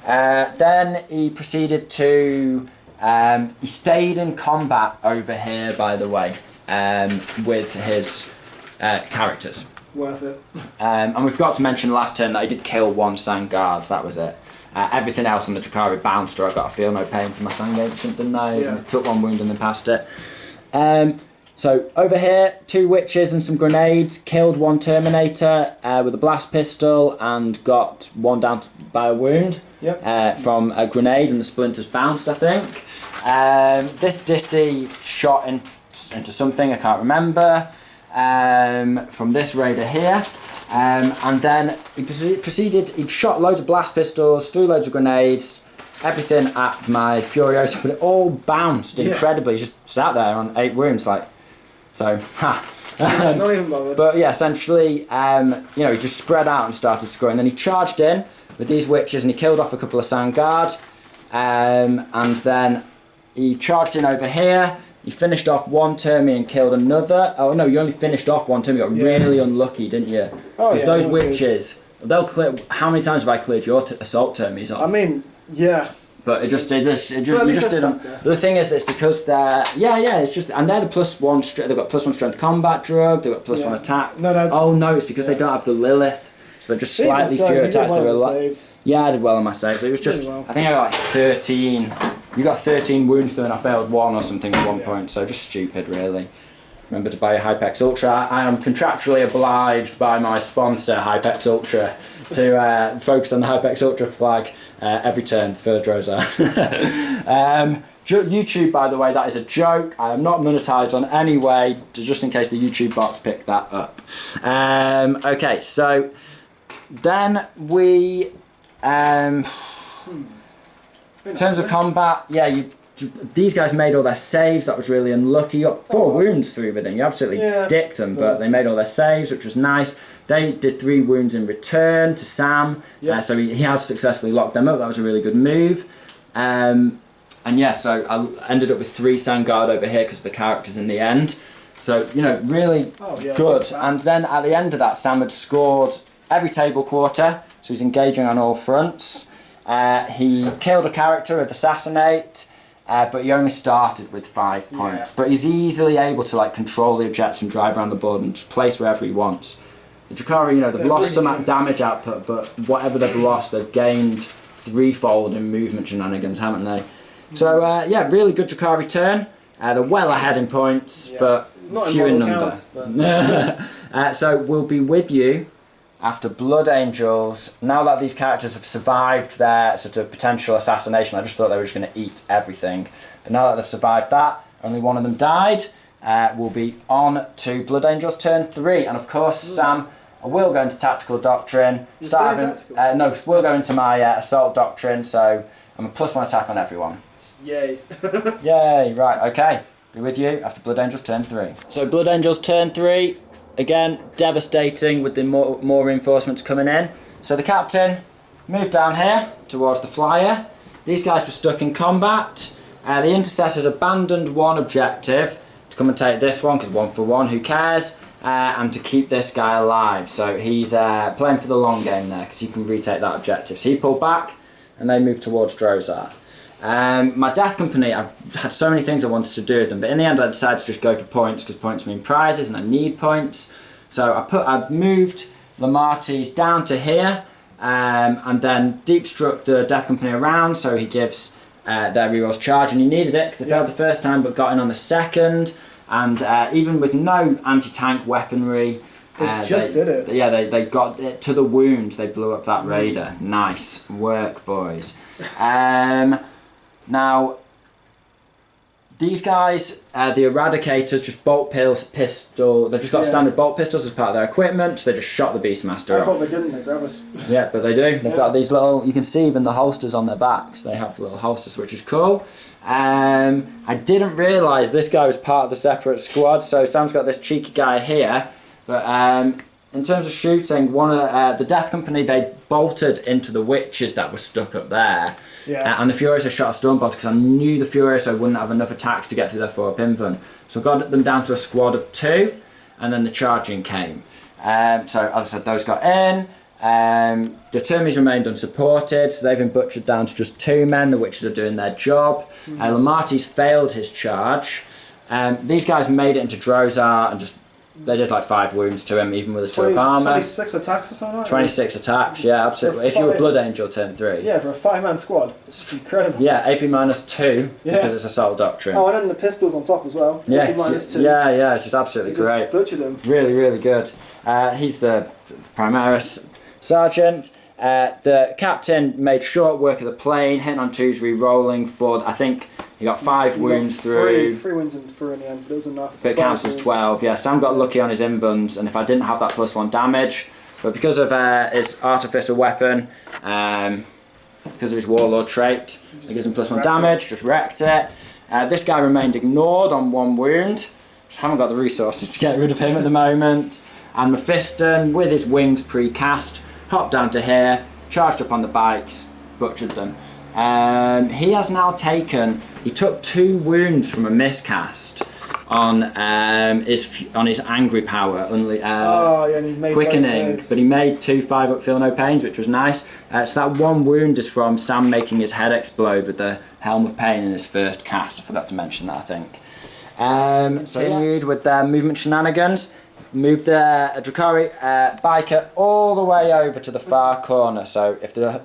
Then he proceeded to... he stayed in combat over here, by the way, with his characters. Worth it. And we forgot to mention last turn that I did kill 1 Sangard, that was it. Everything else on the Drukhari bounced, or I got a feel no pain from my Sang Ancient, didn't I? Yeah. And it took 1 wound and then passed it. So over here, 2 witches and some grenades, killed 1 Terminator with a blast pistol and got 1 down by a wound from a grenade, and the splinters bounced, I think. This Dissy shot into something I can't remember from this Raider here. And then he proceeded, he'd shot loads of blast pistols, threw loads of grenades, everything at my Furiosa, but it all bounced incredibly. He just sat there on 8 wounds, like... So, Not even bothered. But yeah, essentially, he just spread out and started scoring. Then he charged in with these witches and he killed off a couple of Sangard. And then he charged in over here. He finished off 1 Termi and killed another. Oh no, you only finished off 1 Termi. You got really unlucky, didn't you? Because those witches, they'll clear. How many times have I cleared your assault Termis off? I mean, yeah. But it just you just didn't. The thing is, it's because they're it's just, and they're the +1 strength. They've got +1 strength combat drug. They've got +1 attack. Oh no, it's because they don't have the Lilith, so they're just slightly fewer attacks. I did well on my saves. It was just I think I got like 13. You got 13 wounds through and I failed 1 or something at 1 point. So just stupid, really. Remember to buy a Hypex Ultra. I am contractually obliged by my sponsor, Hypex Ultra, to focus on the Hypex Ultra flag every turn for Drozar. YouTube, by the way, that is a joke. I am not monetized on any way, just in case the YouTube bots pick that up. Okay, so then we... in terms of combat, these guys made all their saves. That was really unlucky. You got 4 wounds through with them. You absolutely dicked them, but they made all their saves, which was nice. They did 3 wounds in return to Sam, so he has successfully locked them up. That was a really good move. So I ended up with 3 Sangard over here because of the characters in the end. So, really good. And then at the end of that, Sam had scored every table quarter, so he's engaging on all fronts. He killed a character with Assassinate, but he only started with 5 points. But he's easily able to control the objects and drive around the board and just place wherever he wants. The Drukhari, they've lost some damage output, but whatever they've lost, they've gained 3-fold in movement shenanigans, haven't they? So, really good Drukhari turn. They're well ahead in points, but few in number. So we'll be with you after Blood Angels. Now that these characters have survived their sort of potential assassination, I just thought they were just going to eat everything. But now that they've survived that, only one of them died, we'll be on to Blood Angels turn 3. And of course, Sam I will go into tactical doctrine. You're still in tactical? No, we'll go into my assault doctrine. So I'm a +1 attack on everyone. Yay. Yay! Right. Okay. Be with you after Blood Angels turn 3. So Blood Angels turn 3. Again, devastating with the more reinforcements coming in. So the captain moved down here towards the flyer. These guys were stuck in combat. The intercessors abandoned one objective to come and take this one, because 1 for 1, who cares? And to keep this guy alive. So he's playing for the long game there, because he can retake that objective. So he pulled back, and they moved towards Drozar. My Death Company, I've had so many things I wanted to do with them, but in the end I decided to just go for points, because points mean prizes, and I need points. So I moved Lamarty's down to here, and then deep struck the Death Company around, so he gives their rerolls charge, and he needed it because they failed the first time but got in on the second, and even with no anti-tank weaponry, they did it. Yeah, they got it to the wound. They blew up that raider. Nice work, boys. Now, these guys, the Eradicators, just bolt pistol. They've just got standard bolt pistols as part of their equipment. So they just shot the Beastmaster off. I thought they didn't. They grab us. Yeah, but they do. They've got these little. You can see even the holsters on their backs. They have little holsters, which is cool. I didn't realise this guy was part of the separate squad. So Sam's got this cheeky guy here, but in terms of shooting, one of the Death Company, they bolted into the witches that were stuck up there. Yeah. And the Furioso shot a Stormbolt because I knew the Furioso wouldn't have enough attacks to get through their 4-up invuln. So I got them down to a squad of 2, and then the charging came. So as I said, those got in. The Termies remained unsupported, so they've been butchered down to just 2 men. The witches are doing their job. Lamarty's failed his charge. These guys made it into Drozar and just they did like 5 wounds to him, even with a 2-up armour. 26 attacks or something like that? 26 attacks, yeah, absolutely. If you were Blood Angel turn 3. Yeah, for a 5-man squad. It's incredible. Yeah, AP -2 because it's Assault Doctrine. Oh, and then the pistols on top as well. Yeah, AP -2. yeah, it's just absolutely great. Butchered him. Really, really good. He's the Primaris Sergeant. The captain made short work of the plane, hitting on 2s, re-rolling for, I think he got 5 wounds through. 3 wounds through in the end, but it was enough. But it counts as 12, yeah. Sam got lucky on his invuns, and if I didn't have that +1 damage, but because of his artificial weapon, because of his warlord trait, it gives him +1 damage, just wrecked it. This guy remained ignored on 1 wound. Just haven't got the resources to get rid of him at the moment. And Mephiston, with his wings pre-cast, hopped down to here, charged up on the bikes, butchered them. He has now taken. He took 2 wounds from a miscast on his angry power, and he made quickening. But he made 2 5-up feel no pains, which was nice. So that 1 wound is from Sam making his head explode with the Helm of Pain in his first cast. I forgot to mention that, I think. Continued with their movement shenanigans. Moved the Drukhari biker all the way over to the far corner. So if the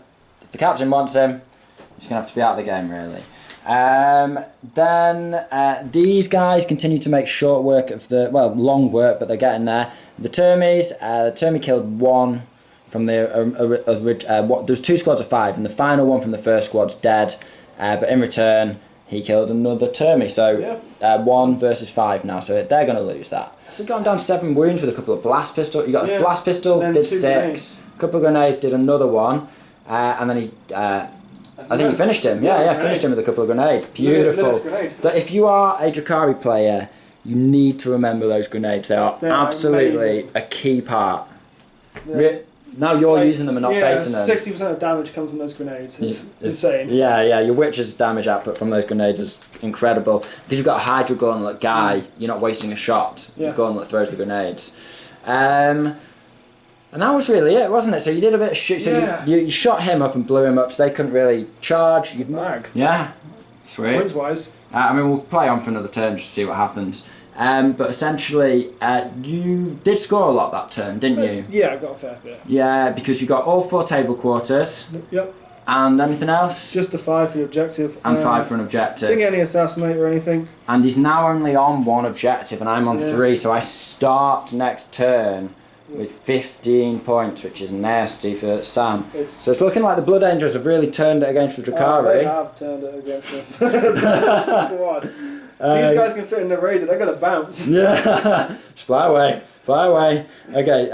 captain wants him, he's going to have to be out of the game, really. Then these guys continue to make short work of long work, but they're getting there. The Termies, the Termie killed 1 from the... there's 2 squads of 5, and the final one from the first squad's dead. But in return, he killed another Termie. So 1 versus 5 now, so they're going to lose that. So we've gone down to 7 wounds with a couple of blast pistols. You got a blast pistol, did 6. Grenades. A couple of grenades, did another one. And then he... I think he finished him. Yeah, finished him with a couple of grenades. Beautiful. But if you are a Drukhari player, you need to remember those grenades. They are absolutely amazing. A key part. Yeah. Now you're using them and not facing them. 60% of damage comes from those grenades. It's insane. Yeah, your witch's damage output from those grenades is incredible. Because you've got a Hydra Gauntlet guy, you're not wasting a shot. Your Gauntlet throws the grenades. And that was really it, wasn't it? So you did a bit of shoot. So you shot him up and blew him up, so they couldn't really charge. You'd mag. Yeah, sweet. Points wise. We'll play on for another turn just to see what happens. But essentially, you did score a lot that turn, didn't you? Yeah, I got a fair bit. Yeah, because you got all 4 table quarters. Yep. And anything else? Just the 5 for the objective. And 5 for an objective. Didn't get any assassinate or anything. And he's now only on 1 objective, and I'm on 3, so I start next turn with 15 points, which is nasty for Sam. So it's looking like the Blood Angels have really turned it against the Drukhari. They have turned it against the squad. These guys can fit in the raider. They're gonna bounce. Yeah, just fly away. Okay,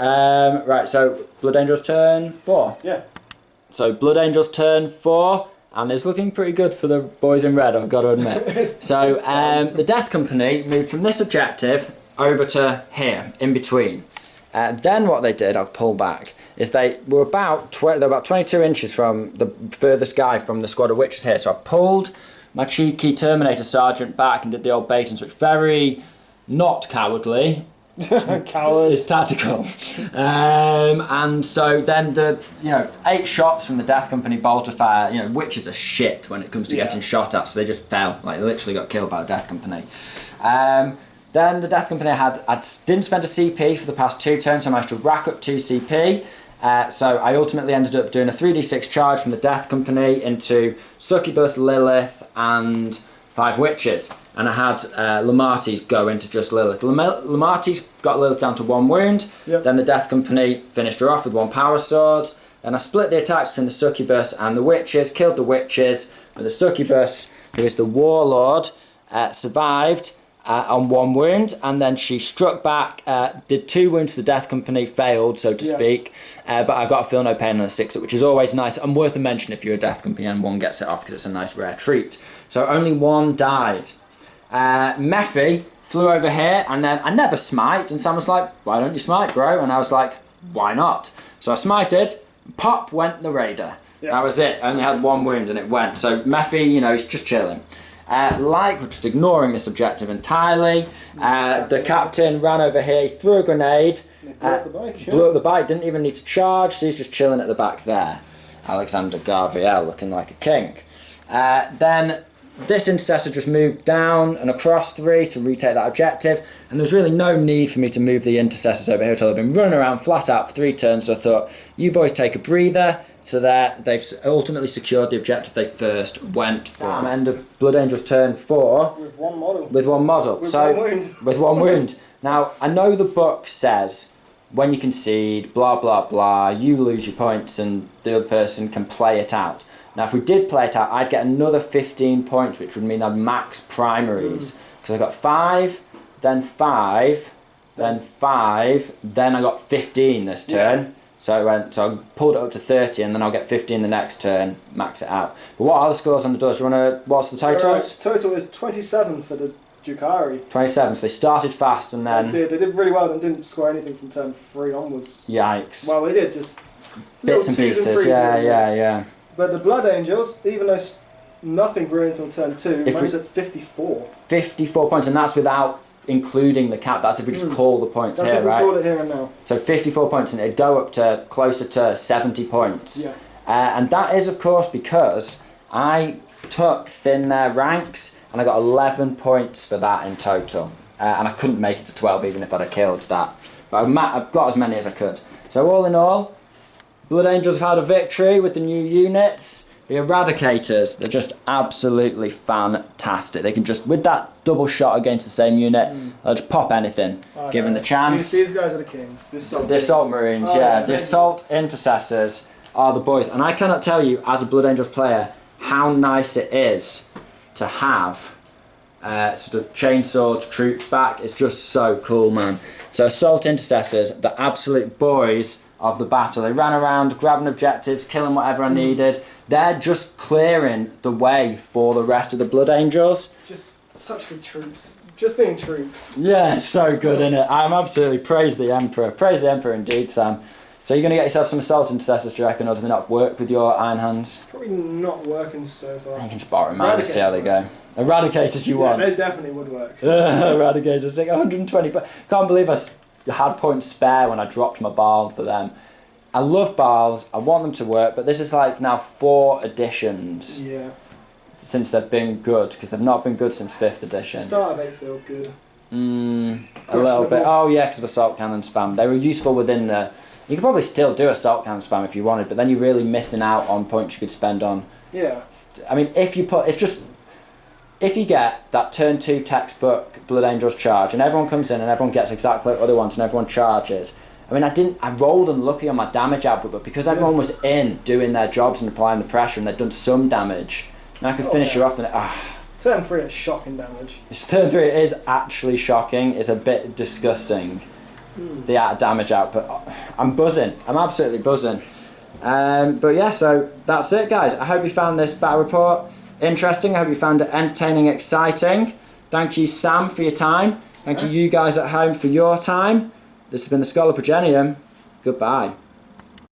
right. So Blood Angels turn 4. Yeah. So Blood Angels turn 4, and it's looking pretty good for the boys in red, I've got to admit. So the Death Company moved from this objective over to here, in between. Then what they did, I'll pull back, is they were about 22 inches from the furthest guy from the squad of witches here. So I pulled my cheeky Terminator Sergeant back and did the old bait and switch. Very not cowardly. Coward. It's tactical. And so then 8 shots from the Death Company bolter fire, witches are shit when it comes to getting shot at, so they just fell, like they literally got killed by the Death Company. Then the Death Company didn't spend a CP for the past 2 turns, so I managed to rack up 2 CP. So I ultimately ended up doing a 3d6 charge from the Death Company into Succubus, Lilith, and 5 witches. And I had Lamartis go into just Lilith. Lamartis got Lilith down to 1 wound. Yep. Then the Death Company finished her off with 1 power sword. Then I split the attacks between the Succubus and the witches, killed the witches. But the Succubus, who is the warlord, survived on 1 wound. And then she struck back, did 2 wounds to the Death Company, failed, so to speak. But I got a feel no pain on a 6, which is always nice and worth a mention if you're a Death Company and 1 gets it off, because it's a nice rare treat. So only 1 died. Mephi flew over here, and then I never smite, and Sam was like, why don't you smite, bro? And I was like, why not? So I smited, pop went the raider. Yep. That was it. I only had 1 wound and it went. So Mephi, he's just chilling. We're just ignoring this objective entirely. The captain ran over here, he threw a grenade, Blew up the bike. blew up the bike, didn't even need to charge, so he's just chilling at the back there. Alexander Garviel looking like a king. Then this intercessor just moved down and across 3 to retake that objective, and there was really no need for me to move the intercessors over here until they've been running around flat out for 3 turns, so I thought, you boys take a breather, so that they've ultimately secured the objective they first went for. End of Blood Angels turn 4. With 1 model. With 1 model. With so, 1 wound. With 1 wound. Now, I know the book says, when you concede, blah, blah, blah, you lose your points and the other person can play it out. Now, if we did play it out, I'd get another 15 points, which would mean I'd max primaries. Because I got 5, then 5, then 5, then I got 15 this turn. So I pulled it up to 30, and then I'll get 15 the next turn, max it out. But what are the scores on the doors? What's the totals? Total is 27 for the Drukhari. 27, so they started fast and then... They did really well and didn't score anything from turn 3 onwards. Yikes. Well, they did, just bits and pieces, yeah. But the Blood Angels, even though nothing grew until turn 2, managed at 54. 54 points, and that's without including the cap. That's if we just call the points That's here, if we right? called it here and now. So 54 points, and it'd go up to closer to 70 points. Yeah. And that is, of course, because I took thin their ranks, and I got 11 points for that in total. And I couldn't make it to 12 even if I'd have killed that. But I've got as many as I could. So all in all, Blood Angels have had a victory with the new units. The Eradicators, they're just absolutely fantastic. They can just, with that double shot against the same unit, they'll just pop anything, given the chance. These guys are the kings. The Assault Marines, the Assault Intercessors are the boys. And I cannot tell you, as a Blood Angels player, how nice it is to have sort of chainsawed troops back. It's just so cool, man. So Assault Intercessors, the absolute boys of the battle. They ran around grabbing objectives, killing whatever I needed. They're just clearing the way for the rest of the Blood Angels. Just such good troops. Just being troops. Yeah, so good, innit? I'm absolutely praise the Emperor. Praise the Emperor indeed, Sam. So you're going to get yourself some Assault Intercessors, do you reckon, or do they not work with your Iron Hands? Probably not working so far. You can just borrow mine and see how they go. Eradicators you want. They definitely would work. Eradicators, like 120. Can't believe I had points spare when I dropped my Bard for them. I love Bards, I want them to work, but this is like now 4 editions since they've been good, because they've not been good since 5th edition. Start of 8th feel good. A little bit. Oh yeah, because of Assault Cannon spam. They were useful within the... You could probably still do Assault Cannon spam if you wanted, but then you're really missing out on points you could spend on... Yeah. I mean, if you put... It's just... If you get that turn 2 textbook Blood Angels charge, and everyone comes in and everyone gets exactly what they want and everyone charges... I mean, I rolled unlucky on my damage output, but because everyone was in doing their jobs and applying the pressure and they'd done some damage, and I could finish you off and Turn 3 is shocking damage. Turn 3 is actually shocking. It's a bit disgusting, the damage output. I'm buzzing. I'm absolutely buzzing. But yeah, so that's it, guys. I hope you found this battle report interesting. I hope you found it entertaining, exciting. Thank you, Sam, for your time. Thank you guys at home for your time. This has been the Schola Progenium. Goodbye.